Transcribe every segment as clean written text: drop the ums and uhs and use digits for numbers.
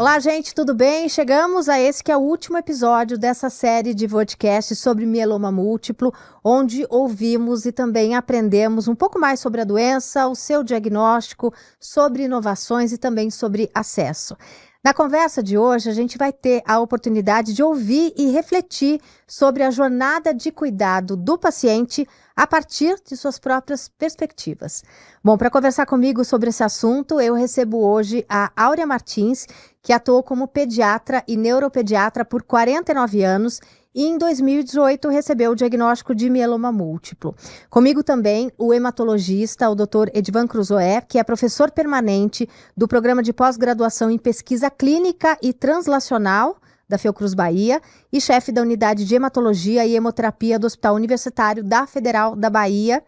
Olá, gente, tudo bem? Chegamos a esse que é o último episódio dessa série de podcasts sobre mieloma múltiplo, onde ouvimos e também aprendemos um pouco mais sobre a doença, o seu diagnóstico, sobre inovações e também sobre acesso. Na conversa de hoje, a gente vai ter a oportunidade de ouvir e refletir sobre a jornada de cuidado do paciente a partir de suas próprias perspectivas. Bom, para conversar comigo sobre esse assunto, eu recebo hoje a Áurea Martins, que atuou como pediatra e neuropediatra por 49 anos e em 2018 recebeu o diagnóstico de mieloma múltiplo. Comigo também o hematologista, o Dr. Edvan Cruzoé, que é professor permanente do programa de pós-graduação em pesquisa clínica e translacional da Fiocruz Bahia e chefe da unidade de hematologia e hemoterapia do Hospital Universitário da Federal da Bahia.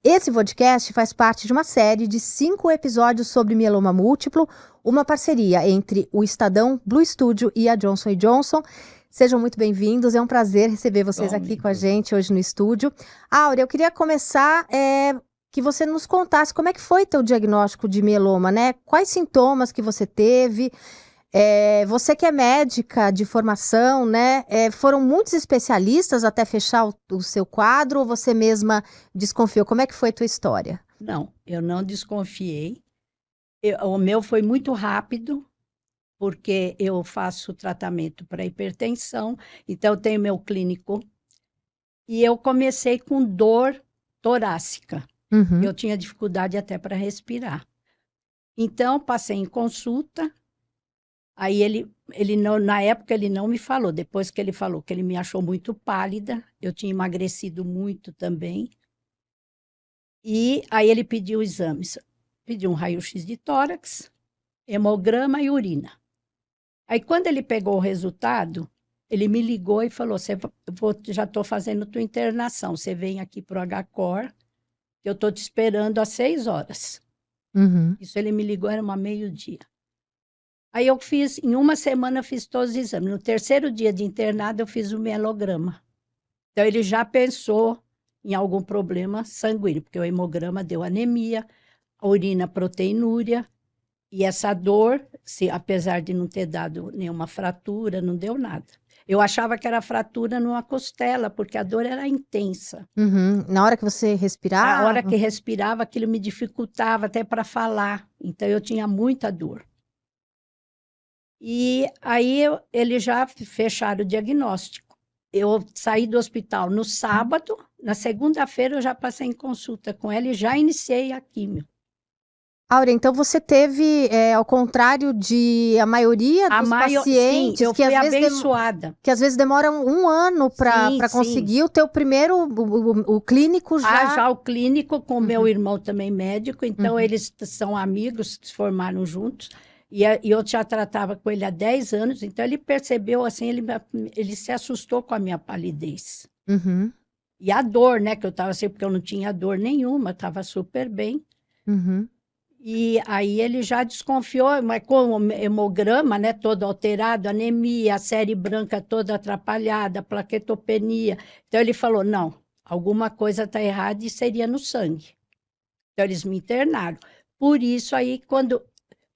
Esse podcast faz parte de uma série de 5 episódios sobre mieloma múltiplo, uma parceria entre o Estadão, Blue Studio e a Johnson & Johnson. Sejam muito bem-vindos, é um prazer receber vocês aqui com a gente hoje no estúdio. Áurea, eu queria começar que você nos contasse como é que foi teu diagnóstico de mieloma, né? Quais sintomas que você teve? Você que é médica de formação, né? Foram muitos especialistas até fechar o seu quadro ou você mesma desconfiou? Como é que foi a tua história? Não, eu não desconfiei. O meu foi muito rápido, porque eu faço tratamento para hipertensão, então eu tenho meu clínico. E eu comecei com dor torácica. Uhum. Eu tinha dificuldade até para respirar. Então, passei em consulta. Aí ele não, na época ele não me falou, depois que ele falou que ele me achou muito pálida, eu tinha emagrecido muito também. E aí ele pediu exames, pediu um raio-x de tórax, hemograma e urina. Aí quando ele pegou o resultado, ele me ligou e falou, já estou fazendo tua internação, você vem aqui para o HCOR, que eu estou te esperando às 6 horas. Uhum. Isso ele me ligou, era uma meio-dia. Aí eu fiz, em uma semana eu fiz todos os exames. No terceiro dia de internado eu fiz o mielograma. Então ele já pensou em algum problema sanguíneo, porque o hemograma deu anemia, a urina proteinúria, e essa dor, apesar de não ter dado nenhuma fratura, não deu nada. Eu achava que era fratura numa costela, porque a dor era intensa. Uhum. Na hora que você respirava? A hora que respirava, aquilo me dificultava até para falar. Então eu tinha muita dor. E aí eles já fecharam o diagnóstico. Eu saí do hospital no sábado, na segunda-feira eu já passei em consulta com ela e já iniciei a químio. Áurea, então você teve, ao contrário de a maioria dos pacientes, sim, eu que fui às vezes abençoada. que às vezes demoram um ano para conseguir o teu primeiro, o clínico já. Já o clínico com meu irmão também médico, então eles são amigos, se formaram juntos. E eu já tratava com ele há 10 anos, então ele percebeu, assim, ele se assustou com a minha palidez. Uhum. E a dor, né, que eu estava assim, porque eu não tinha dor nenhuma, estava super bem. Uhum. E aí ele já desconfiou, mas com o hemograma, né, todo alterado, anemia, a série branca toda atrapalhada, plaquetopenia. Então ele falou, não, alguma coisa está errada e seria no sangue. Então eles me internaram. Por isso aí, quando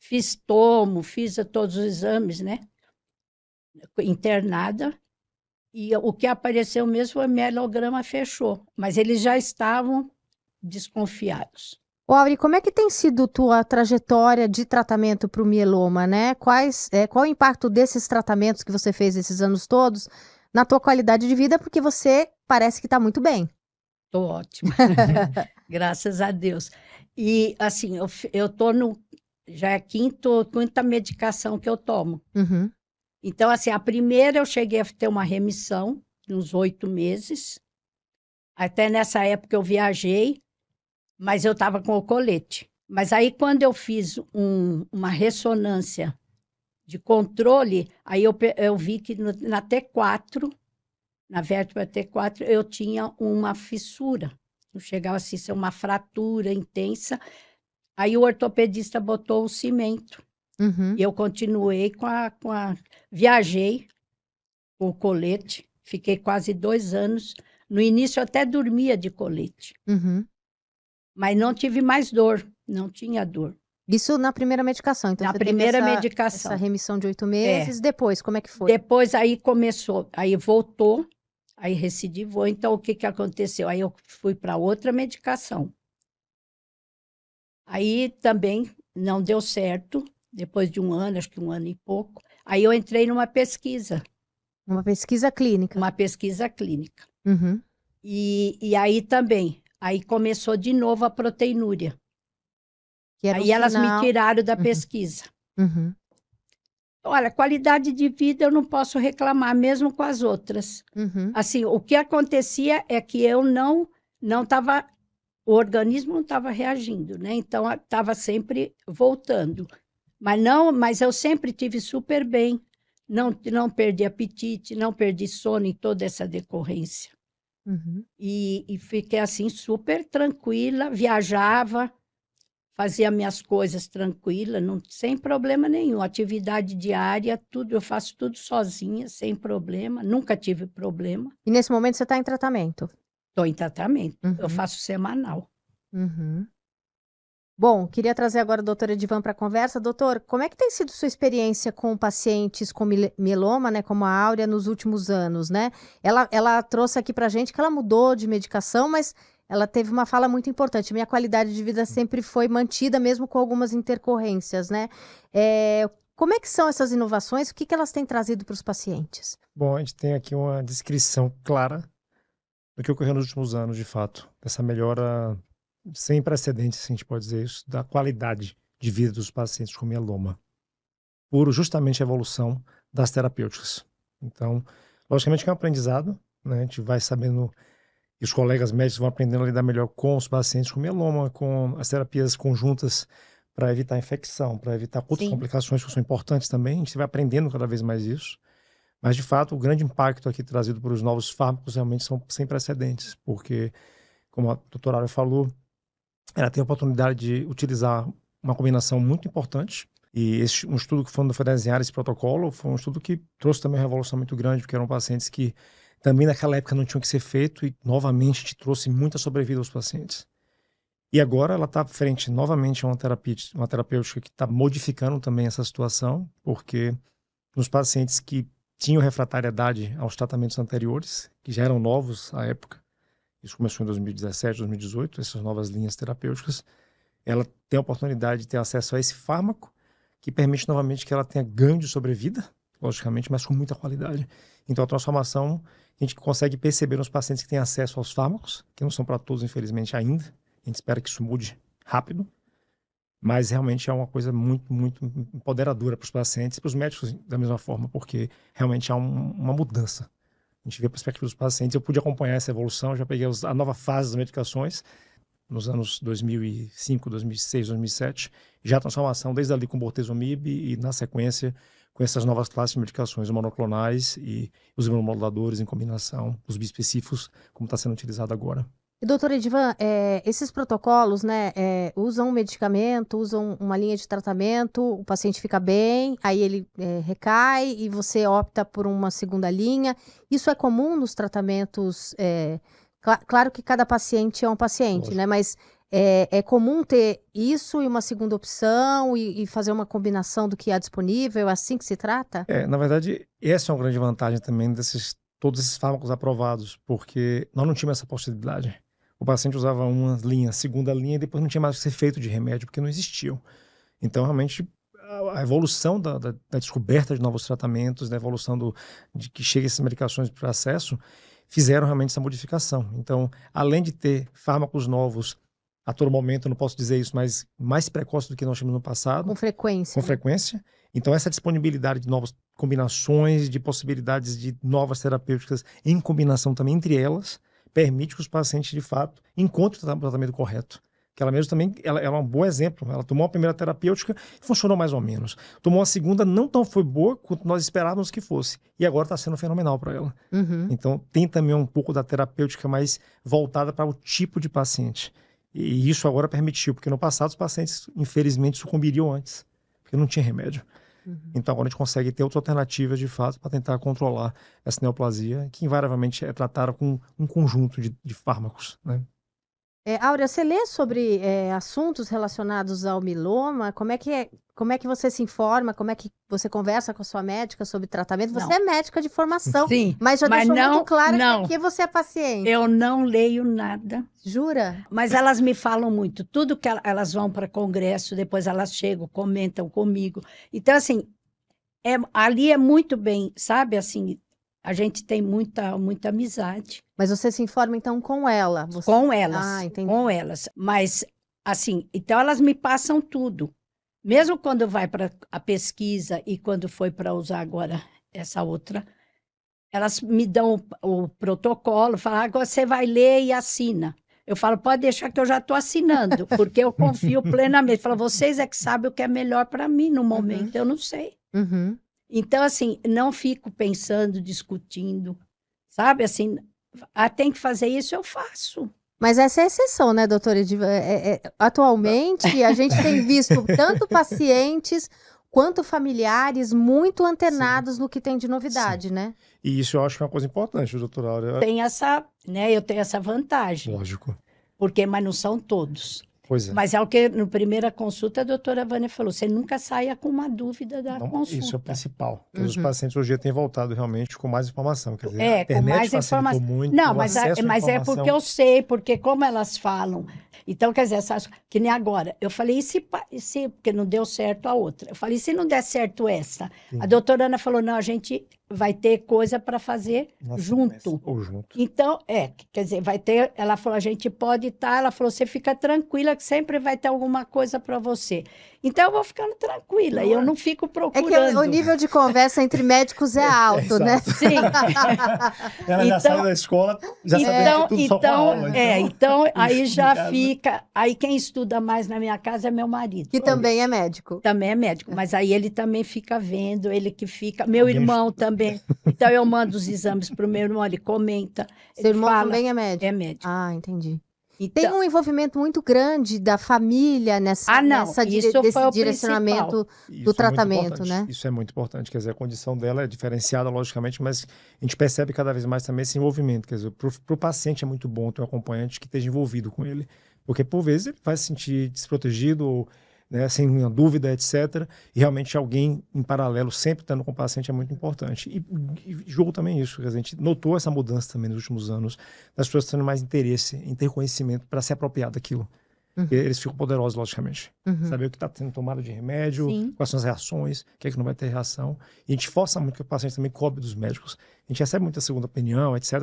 fiz todos os exames, né, internada, e o que apareceu mesmo foi o mielograma fechou, mas eles já estavam desconfiados. Ô, Áurea, como é que tem sido tua trajetória de tratamento para o mieloma, né? Qual o impacto desses tratamentos que você fez esses anos todos na tua qualidade de vida? Porque você parece que está muito bem. Estou ótima, graças a Deus. E, assim, eu estou já é a quinta medicação que eu tomo. Uhum. Então, assim, a primeira eu cheguei a ter uma remissão, uns 8 meses. Até nessa época eu viajei, mas eu estava com o colete. Mas aí, quando eu fiz uma ressonância de controle, aí eu vi que na T4, na vértebra T4, eu tinha uma fissura. Não chegava assim a ser uma fratura intensa. Aí o ortopedista botou o cimento. Uhum. E eu continuei viajei com o colete, fiquei quase 2 anos. No início eu até dormia de colete. Uhum. Mas não tive mais dor, não tinha dor. Isso na primeira medicação. Então, Na você teve primeira essa medicação. remissão de 8 meses. Depois, como é que foi? Depois aí começou, aí voltou, aí recidivou. Então, o que que aconteceu? Aí eu fui para outra medicação. Aí também não deu certo, depois de um ano, acho que um ano e pouco. Aí eu entrei numa pesquisa, Uma pesquisa clínica. uma pesquisa clínica. Uhum. E aí também, aí começou de novo a proteinúria. Que era um Aí elas me sinal. tiraram da Uhum. pesquisa. Uhum. Olha, qualidade de vida eu não posso reclamar, mesmo com as outras. Uhum. Assim, o que acontecia é que eu não estava, o organismo não estava reagindo, né? Então estava sempre voltando. Mas eu sempre tive super bem. Não perdi apetite, não perdi sono em toda essa decorrência. Uhum. E fiquei assim super tranquila, viajava, fazia minhas coisas tranquila, não, sem problema nenhum. Atividade diária, tudo, eu faço tudo sozinha, sem problema, nunca tive problema. E nesse momento você está em tratamento? Estou em tratamento, eu Uhum. faço semanal. Uhum. Bom, queria trazer agora a doutora Edivan para a conversa. Doutor, como é que tem sido sua experiência com pacientes com mieloma, né, como a Áurea, nos últimos anos, né? Ela trouxe aqui para a gente que ela mudou de medicação, mas ela teve uma fala muito importante. Minha qualidade de vida sempre foi mantida, mesmo com algumas intercorrências, né? Como é que são essas inovações? O que elas têm trazido para os pacientes? Bom, a gente tem aqui uma descrição clara do que ocorreu nos últimos anos, de fato, dessa melhora sem precedentes, se a gente pode dizer isso, da qualidade de vida dos pacientes com mieloma, por justamente a evolução das terapêuticas. Então, logicamente que é um aprendizado, né? A gente vai sabendo, e os colegas médicos vão aprendendo a lidar melhor com os pacientes com mieloma, com as terapias conjuntas para evitar infecção, para evitar outras Sim. complicações que são importantes também. A gente vai aprendendo cada vez mais isso. Mas, de fato, o grande impacto aqui trazido por os novos fármacos realmente são sem precedentes, porque, como a doutora Áurea falou, ela tem a oportunidade de utilizar uma combinação muito importante. E um estudo que foi desenhar esse protocolo foi um estudo que trouxe também uma revolução muito grande, porque eram pacientes que também naquela época não tinham que ser feito e, novamente, te trouxe muita sobrevida aos pacientes. E agora ela está frente novamente a uma terapêutica que está modificando também essa situação, porque nos pacientes que tinham refratariedade aos tratamentos anteriores, que já eram novos à época, isso começou em 2017, 2018, essas novas linhas terapêuticas, ela tem a oportunidade de ter acesso a esse fármaco, que permite novamente que ela tenha ganho de sobrevida, logicamente, mas com muita qualidade. Então a transformação, a gente consegue perceber nos pacientes que têm acesso aos fármacos, que não são para todos, infelizmente, ainda, a gente espera que isso mude rápido, mas realmente é uma coisa muito, muito empoderadora para os pacientes e para os médicos da mesma forma, porque realmente há uma mudança. A gente vê a perspectiva dos pacientes. Eu pude acompanhar essa evolução, já peguei a nova fase das medicações nos anos 2005, 2006, 2007, já a transformação desde ali com o bortezomib e na sequência com essas novas classes de medicações, os monoclonais e os imunomoduladores em combinação, os bispecíficos, como está sendo utilizado agora. E, doutora Edivan, esses protocolos, né, usam um medicamento, usam uma linha de tratamento, o paciente fica bem, aí ele recai e você opta por uma segunda linha. Isso é comum nos tratamentos? Claro que cada paciente é um paciente, Lógico. né, mas é comum ter isso e uma segunda opção e fazer uma combinação do que há disponível? É assim que se trata? Na verdade, essa é uma grande vantagem também todos esses fármacos aprovados, porque nós não tínhamos essa possibilidade. O paciente usava uma linha, segunda linha, e depois não tinha mais o que ser feito de remédio, porque não existiam. Então, realmente, a evolução da descoberta de novos tratamentos, da evolução de que cheguem essas medicações para acesso, fizeram realmente essa modificação. Então, além de ter fármacos novos a todo momento, eu não posso dizer isso, mas mais precoce do que nós tínhamos no passado. Com frequência. Com né? frequência. Então, essa disponibilidade de novas combinações, de possibilidades de novas terapêuticas em combinação também entre elas, permite que os pacientes, de fato, encontrem o tratamento correto. Que ela mesma também, ela é um bom exemplo. Ela tomou a primeira terapêutica e funcionou mais ou menos. Tomou a segunda, não tão foi boa quanto nós esperávamos que fosse. E agora está sendo fenomenal para ela. Uhum. Então, tem também um pouco da terapêutica mais voltada para o tipo de paciente. E isso agora permitiu, porque no passado os pacientes, infelizmente, sucumbiriam antes, porque não tinha remédio. Uhum. Então agora a gente consegue ter outras alternativas, de fato, para tentar controlar essa neoplasia, que invariavelmente é tratada com um conjunto de fármacos, né? Áurea, você lê sobre assuntos relacionados ao mieloma? Como é que você se informa? Como é que você conversa com a sua médica sobre tratamento? Você Não. é médica de formação, Sim, mas já mas deixou muito não, claro não. que aqui você é paciente. Eu não leio nada. Jura? Mas elas me falam muito. Tudo que elas vão para congresso, depois elas chegam, comentam comigo. Então, assim, ali é muito bem, sabe? Assim, a gente tem muita amizade Mas você se informa então com ela? com elas, Ah, entendi. com elas. Mas, assim, então elas me passam tudo. Mesmo quando vai para a pesquisa e quando foi para usar agora essa outra, elas me dão o protocolo, falam, agora você vai ler e assina. Eu falo, pode deixar que eu já estou assinando, porque eu confio plenamente. Falo, vocês é que sabem o que é melhor para mim no momento, eu não sei. Uhum. Então, assim, não fico pensando, discutindo, sabe? Assim, tem que fazer isso, eu faço. Mas essa é a exceção, né, doutora Ediva? Atualmente, a gente tem visto tanto pacientes quanto familiares muito antenados no que tem de novidade, né? E isso eu acho que é uma coisa importante, doutora Áurea. Tem essa, né? Eu tenho essa vantagem, Lógico. mas não são todos. Pois é. Mas é o que, na primeira consulta, a doutora Vânia falou, você nunca saia com uma dúvida da Não, consulta. isso é o principal. Porque os Uhum. pacientes hoje têm voltado realmente com mais informação. Quer dizer, a com internet mais facilitou informação. muito Não, o mas acesso à é informação. porque eu sei, porque como elas falam. Então, quer dizer, que nem agora. Eu falei, porque não deu certo a outra. Eu falei, e se não der certo essa? Sim. A doutora Ana falou, não, a gente vai ter coisa para fazer Nossa, junto. ou junto. Então, quer dizer, vai ter, ela falou, a gente pode estar, ela falou, você fica tranquila que sempre vai ter alguma coisa para você. Então, eu vou ficando tranquila, e eu não fico É procurando. que o nível de conversa entre médicos é alto, né? exato. Sim. Ela já saiu da escola, já sabendo que tudo só com a aula. Então, aí em já casa. fica. Aí quem estuda mais na minha casa é meu marido. Que também é médico. Também é médico, mas aí ele também fica vendo, ele que fica. Meu Alguém irmão também. Então eu mando os exames para o meu irmão, ele comenta. Seu Ele irmão fala, também é médico? é médico. Ah, entendi. Então, Tem um envolvimento muito grande da família nessa isso desse foi o direcionamento Isso do é tratamento, muito né? Isso é muito importante. Quer dizer, a condição dela é diferenciada, logicamente, mas a gente percebe cada vez mais também esse envolvimento. Quer dizer, para o paciente é muito bom ter um acompanhante que esteja envolvido com ele. Porque, por vezes, ele vai se sentir desprotegido ou né, sem nenhuma dúvida, etc. E realmente alguém em paralelo, sempre estando com o paciente, é muito importante. E julgo também isso. Quer dizer, a gente notou essa mudança também nos últimos anos, das pessoas tendo mais interesse em ter conhecimento para se apropriar daquilo. Porque eles ficam poderosos, logicamente. Saber o que está sendo tomado de remédio, Sim. quais são as reações, o que é que não vai ter reação. E a gente força muito que o paciente também cobre dos médicos. A gente recebe muita segunda opinião, etc.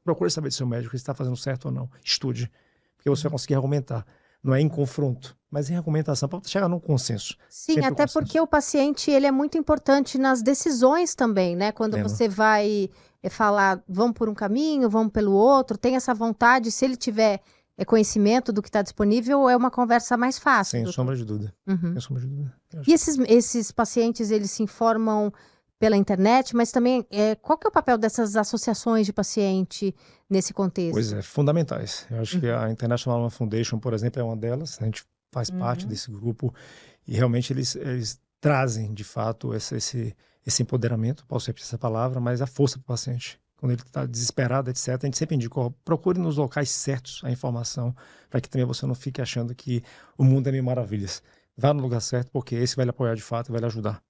Procure saber do seu médico se está fazendo certo ou não. Estude. Porque você vai conseguir argumentar. Não é em confronto, mas em argumentação, para chegar num consenso. Sim, Sempre até consenso. porque o paciente ele é muito importante nas decisões também, né? Quando Lembra. você vai falar, vamos por um caminho, vamos pelo outro, tem essa vontade, se ele tiver conhecimento do que está disponível, é uma conversa mais fácil. Sem doutor. sombra de dúvida. Uhum. Sem sombra de dúvida. E esses pacientes, eles se informam pela internet, mas também, qual que é o papel dessas associações de paciente nesse contexto? Pois é, fundamentais. Eu acho que a International Myeloma Foundation, por exemplo, é uma delas. A gente faz parte desse grupo e realmente eles trazem, de fato, esse empoderamento, posso repetir essa palavra, mas a força para o paciente. Quando ele está desesperado, etc., a gente sempre indica, procure nos locais certos a informação, para que também você não fique achando que o mundo é mil maravilhas. Vá no lugar certo, porque esse vai lhe apoiar de fato e vai lhe ajudar.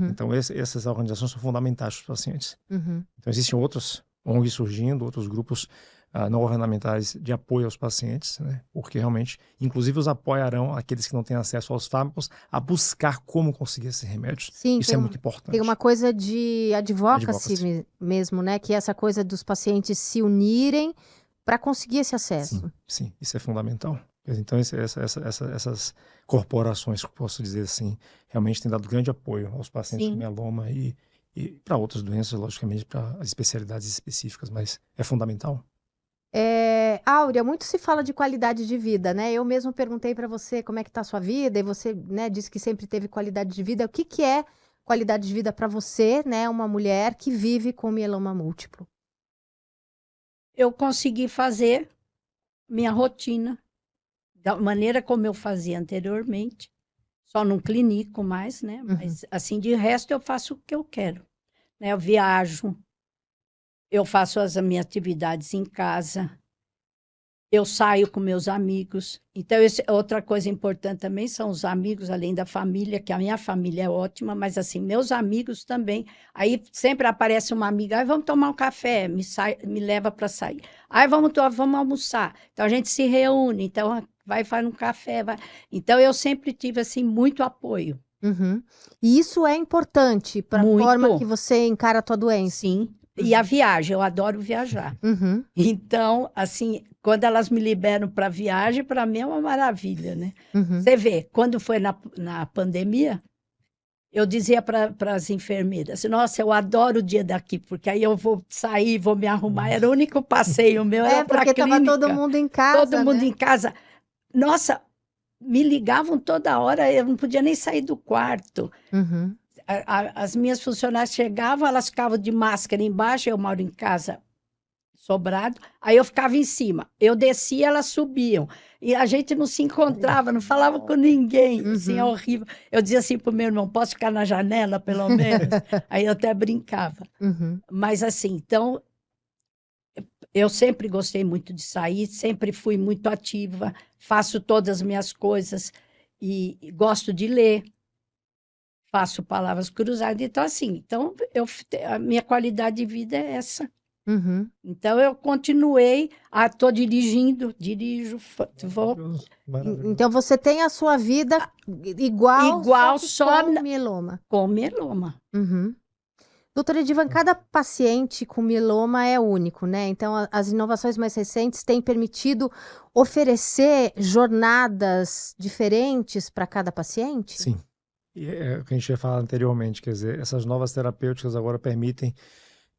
Então, essas organizações são fundamentais para os pacientes. Então, existem outras ONGs surgindo, outros grupos não governamentais de apoio aos pacientes, né? Porque realmente, inclusive, os apoiarão aqueles que não têm acesso aos fármacos a buscar como conseguir esses remédios. Sim, isso é muito importante. Tem uma coisa de advocacy mesmo, né? Que é essa coisa dos pacientes se unirem para conseguir esse acesso. Sim, isso é fundamental. Então, essas corporações, posso dizer assim, realmente têm dado grande apoio aos pacientes com mieloma e para outras doenças, logicamente, para as especialidades específicas, mas é fundamental. Áurea, muito se fala de qualidade de vida, né? Eu mesmo perguntei para você como é que está a sua vida e você, né, disse que sempre teve qualidade de vida. O que é qualidade de vida para você, né, uma mulher que vive com mieloma múltiplo? Eu consegui fazer minha rotina da maneira como eu fazia anteriormente, só não clinico mais, né? Mas, assim, de resto, eu faço o que eu quero, né? Eu viajo, eu faço as minhas atividades em casa, Eu saio com meus amigos. Então, outra coisa importante também são os amigos, além da família, que a minha família é ótima, mas assim, meus amigos também. Aí sempre aparece uma amiga, aí vamos tomar um café, me leva para sair. Aí vamos almoçar. Então a gente se reúne, então vai faz um café, vai. Então eu sempre tive assim muito apoio. Uhum. E isso é importante para a forma que você encara a tua doença. Sim. E a viagem, eu adoro viajar. Uhum. Então, assim, quando elas me liberam para viagem, para mim é uma maravilha, né? Uhum. Você vê, quando foi na pandemia, eu dizia para as enfermeiras, nossa, eu adoro o dia daqui, porque aí eu vou sair, vou me arrumar. Era o único passeio meu, era para a clínica. Porque estava todo mundo em casa, todo mundo né? em casa. Nossa, me ligavam toda hora, eu não podia nem sair do quarto. Uhum. As minhas funcionárias chegavam, elas ficavam de máscara embaixo, eu moro em casa sobrado, aí eu ficava em cima. Eu descia, elas subiam. E a gente não se encontrava, não falava com ninguém. Assim, é horrível. Eu dizia assim para o meu irmão, posso ficar na janela, pelo menos? Aí eu até brincava. Uhum. Mas assim, então, eu sempre gostei muito de sair, sempre fui muito ativa, faço todas as minhas coisas e gosto de ler. Faço palavras cruzadas, então assim, a minha qualidade de vida é essa. Uhum. Então eu continuei, estou dirijo, vou. Então você tem a sua vida igual só com mieloma. Com mieloma. Uhum. Doutora Edivan, cada paciente com mieloma é único, né? Então as inovações mais recentes têm permitido oferecer jornadas diferentes para cada paciente? Sim. E é o que a gente já falado anteriormente, quer dizer, essas novas terapêuticas agora permitem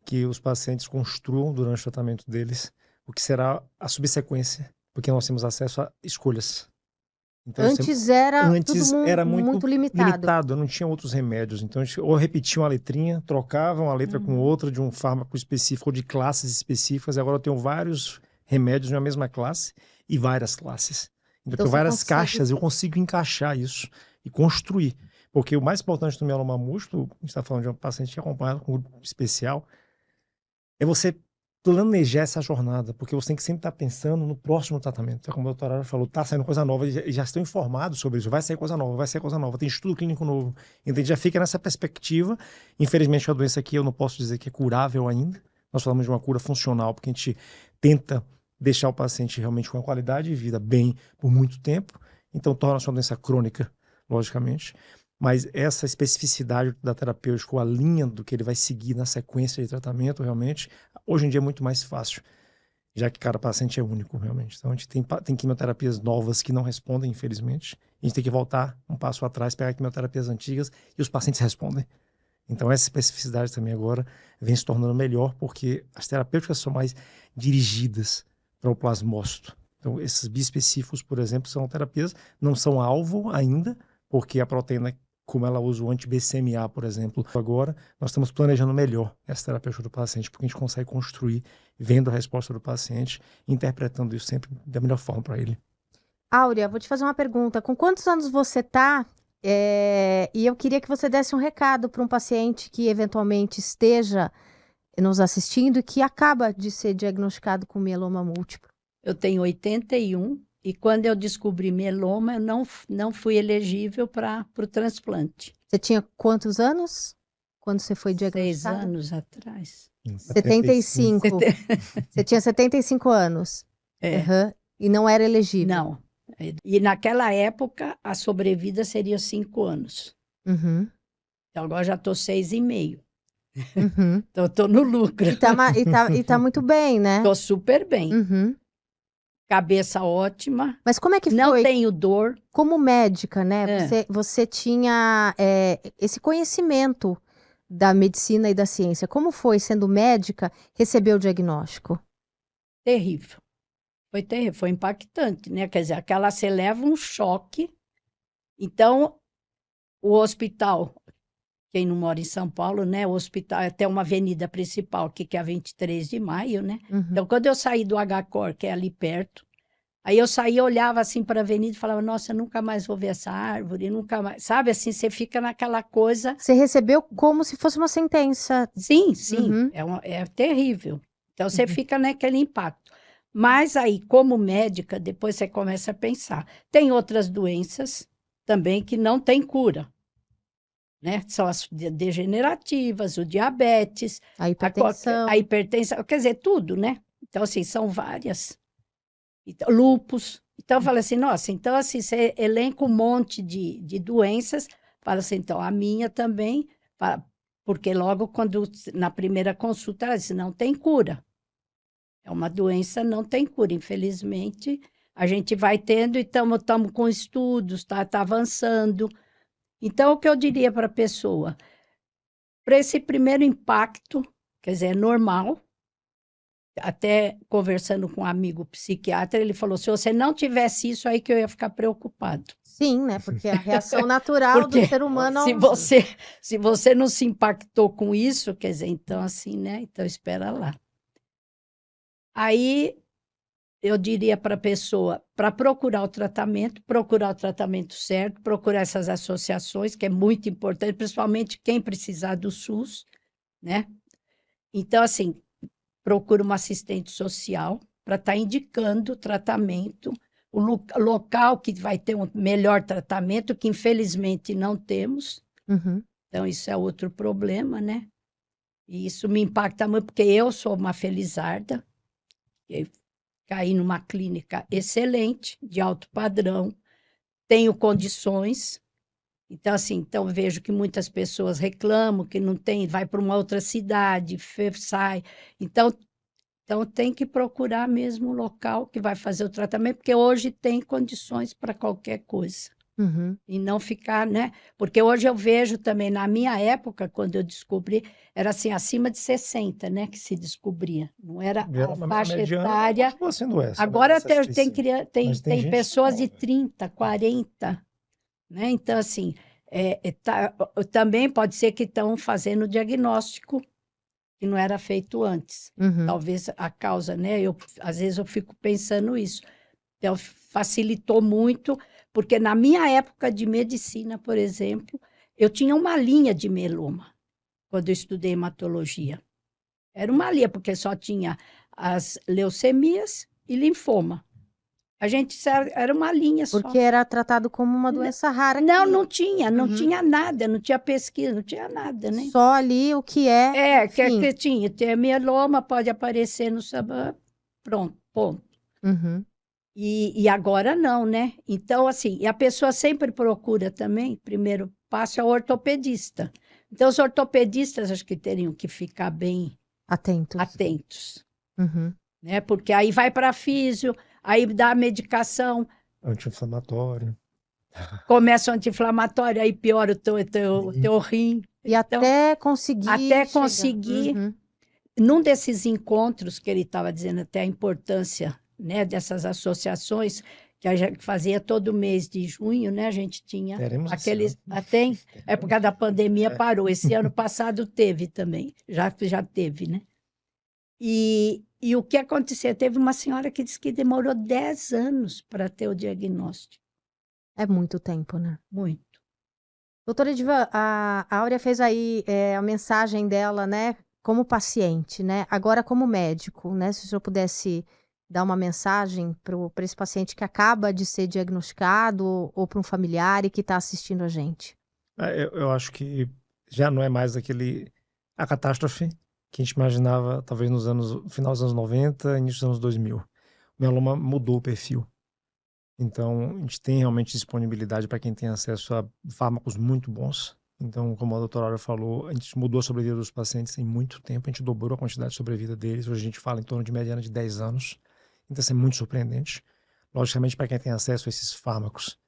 que os pacientes construam durante o tratamento deles o que será a subsequência, porque nós temos acesso a escolhas. Então, antes era muito limitado, não tinha outros remédios. Então, a gente ou repetia uma letrinha, trocava uma letra com outra de um fármaco específico ou de classes específicas, e agora eu tenho vários remédios de uma mesma classe e várias classes. Então, eu tenho várias caixas, eu consigo encaixar isso e construir. Porque o mais importante do mieloma múltiplo, a gente está falando de um paciente acompanhado com um grupo especial, é você planejar essa jornada, porque você tem que sempre estar pensando no próximo tratamento. Como o doutor Ara falou, está saindo coisa nova, e já estão informados sobre isso, vai sair coisa nova, tem estudo clínico novo. Então, a gente já fica nessa perspectiva. Infelizmente, a doença aqui, eu não posso dizer que é curável ainda. Nós falamos de uma cura funcional, porque a gente tenta deixar o paciente realmente com a qualidade de vida bem por muito tempo. Então, torna-se uma doença crônica, logicamente. Mas essa especificidade da terapêutica, a linha do que ele vai seguir na sequência de tratamento, realmente, hoje em dia é muito mais fácil, já que cada paciente é único, realmente. Então, a gente tem quimioterapias novas que não respondem, infelizmente. A gente tem que voltar um passo atrás, pegar quimioterapias antigas e os pacientes respondem. Então, essa especificidade também agora vem se tornando melhor, porque as terapêuticas são mais dirigidas para o plasmócito. Então, esses biespecíficos, por exemplo, são terapias, não são alvo ainda, porque a proteína, como ela usa o anti-BCMA, por exemplo, agora nós estamos planejando melhor essa terapêutica do paciente, porque a gente consegue construir, vendo a resposta do paciente, interpretando isso sempre da melhor forma para ele. Áurea, vou te fazer uma pergunta. Com quantos anos você está? E eu queria que você desse um recado para um paciente que eventualmente esteja nos assistindo e que acaba de ser diagnosticado com mieloma múltiplo. Eu tenho 81 e quando eu descobri mieloma, eu não fui elegível para o transplante. Você tinha quantos anos quando você foi diagnosticado? 6 anos atrás. 75. Você tinha 75 anos. É. Uhum. E não era elegível. Não. E naquela época, a sobrevida seria 5 anos. Uhum. Então, agora já estou 6,5. Uhum. Então, estou no lucro. E tá muito bem, né? Estou super bem. Uhum. Cabeça ótima. Mas como é que não foi? Não tenho dor. Como médica, né? Você tinha esse conhecimento da medicina e da ciência. Como foi, sendo médica, receber o diagnóstico? Terrível. Foi terrível, foi impactante, né? Quer dizer, você leva um choque. Então, o hospital, quem não mora em São Paulo, né? O hospital é até uma avenida principal, que é a 23 de maio, né? Uhum. Então, quando eu saí do HCOR, que é ali perto, aí eu saía, olhava assim para a avenida e falava, nossa, eu nunca mais vou ver essa árvore, nunca mais. Sabe, assim, você fica naquela coisa. Você recebeu como se fosse uma sentença. Sim, Uhum. é terrível. Então, você fica naquele impacto. Mas aí, como médica, depois você começa a pensar. Tem outras doenças também que não têm cura, né? São as degenerativas, o diabetes, A hipertensão. a hipertensão, quer dizer, tudo, né? Então, assim, são várias. Então, lúpus. Então, eu falo assim, nossa, então, assim, você elenca um monte de doenças, fala assim, então, a minha também, porque logo quando, na primeira consulta, ela disse, não tem cura. É uma doença, não tem cura, infelizmente. A gente vai tendo e estamos com estudos, está avançando. Então, o que eu diria para a pessoa? Para esse primeiro impacto, quer dizer, é normal, até conversando com um amigo psiquiatra, ele falou, se você não tivesse isso, aí que eu ia ficar preocupado. Sim, né? Porque a reação natural do Porque ser humano... se você não se impactou com isso, quer dizer, então assim, né? Então espera lá. Aí eu diria para a pessoa, para procurar o tratamento certo, procurar essas associações, que é muito importante, principalmente quem precisar do SUS, né? Então, assim, procura uma assistente social para estar indicando o tratamento, o local que vai ter um melhor tratamento, que infelizmente não temos. Uhum. Então, isso é outro problema, né? E isso me impacta muito, porque eu sou uma felizarda, eu caí numa clínica excelente, de alto padrão, tenho condições. Então, assim, então vejo que muitas pessoas reclamam que não tem, vai para uma outra cidade, sai. Então tem que procurar mesmo o local que vai fazer o tratamento, porque hoje tem condições para qualquer coisa. Uhum. E não ficar, né? Porque hoje eu vejo também, na minha época, quando eu descobri, era assim, acima de 60, né, que se descobria. Não era a faixa etária. Continua sendo essa, Agora essa tem gente pessoas de nova. 30, 40, né? Então, assim, também pode ser que estão fazendo o diagnóstico que não era feito antes. Uhum. Talvez a causa, né? Às vezes eu fico pensando isso. Então, facilitou muito, porque na minha época de medicina, por exemplo, eu tinha uma linha de mieloma, quando eu estudei hematologia. Era uma linha, porque só tinha as leucemias e linfoma. A gente era uma linha só. Porque era tratado como uma doença rara. Não tinha nada, não tinha pesquisa, não tinha nada, né? Só ali o que é. Que tinha, tem mieloma, pode aparecer no sabão, pronto, ponto. Uhum. E agora não, né? Então, assim, e a pessoa sempre procura também, primeiro passo é o ortopedista. Então, os ortopedistas acho que teriam que ficar bem atentos, Uhum. né? Porque aí vai para físio, aí dá a medicação. Anti-inflamatório. Começa o anti-inflamatório, aí piora o teu rim. E então, até conseguir Até chegar. conseguir, num desses encontros que ele estava dizendo até a importância, né, dessas associações, que a gente fazia todo mês de junho, né, a gente tinha Teremos aqueles... Até época da pandemia parou, esse ano passado teve também, já teve, né? E o que aconteceu? Teve uma senhora que disse que demorou 10 anos para ter o diagnóstico. É muito tempo, né? Muito. Doutora Edivan, a Áurea fez aí a mensagem dela, né, como paciente, né? Agora como médico, né? Se o senhor pudesse dar uma mensagem para esse paciente que acaba de ser diagnosticado ou para um familiar e que está assistindo a gente. Eu acho que já não é mais a catástrofe que a gente imaginava, talvez no final dos anos 90, início dos anos 2000. O mieloma mudou o perfil. Então, a gente tem realmente disponibilidade para quem tem acesso a fármacos muito bons. Então, como a doutora Áurea falou, a gente mudou a sobrevida dos pacientes em muito tempo, a gente dobrou a quantidade de sobrevida deles. Hoje a gente fala em torno de mediana de 10 anos. Então, isso é muito surpreendente. Logicamente, para quem tem acesso a esses fármacos.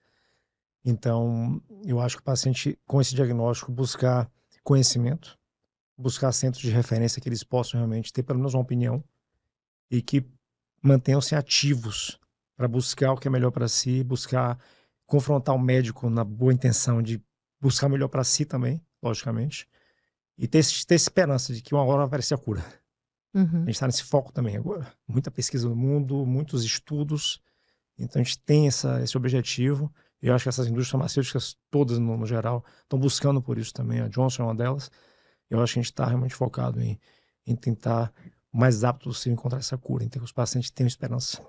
Então, eu acho que o paciente, com esse diagnóstico, buscar conhecimento, buscar centros de referência que eles possam realmente ter pelo menos uma opinião e que mantenham-se ativos para buscar o que é melhor para si, buscar confrontar o médico na boa intenção de buscar o melhor para si também, logicamente, e ter esperança de que uma hora vai aparecer a cura. A gente está nesse foco também agora. Muita pesquisa no mundo, muitos estudos, então a gente tem esse objetivo. Eu acho que essas indústrias farmacêuticas todas, no geral, estão buscando por isso também. A Johnson é uma delas. Eu acho que a gente está realmente focado em tentar o mais rápido possível encontrar essa cura. Então, que os pacientes tenham esperança.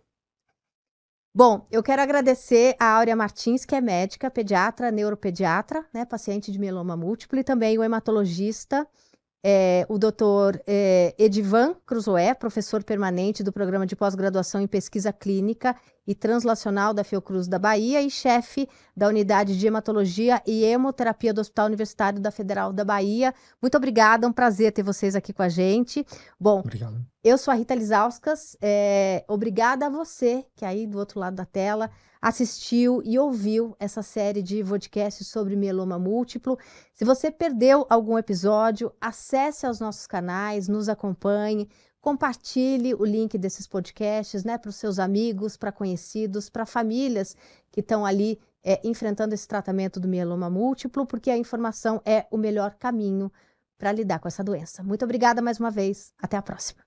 Bom, eu quero agradecer a Áurea Martins, que é médica, pediatra, neuropediatra, né, paciente de mieloma múltiplo, e também o hematologista, o doutor Edivan Cruzoé, professor permanente do Programa de Pós-Graduação em Pesquisa Clínica e Translacional da Fiocruz da Bahia e chefe da Unidade de Hematologia e Hemoterapia do Hospital Universitário da Federal da Bahia. Muito obrigada, é um prazer ter vocês aqui com a gente. Bom, Obrigado. eu sou a Rita Lizauskas, obrigada a você que aí do outro lado da tela assistiu e ouviu essa série de podcasts sobre mieloma múltiplo. Se você perdeu algum episódio, acesse aos nossos canais, nos acompanhe, compartilhe o link desses podcasts, né, para os seus amigos, para conhecidos, para famílias que estão ali enfrentando esse tratamento do mieloma múltiplo, porque a informação é o melhor caminho para lidar com essa doença. Muito obrigada mais uma vez, até a próxima.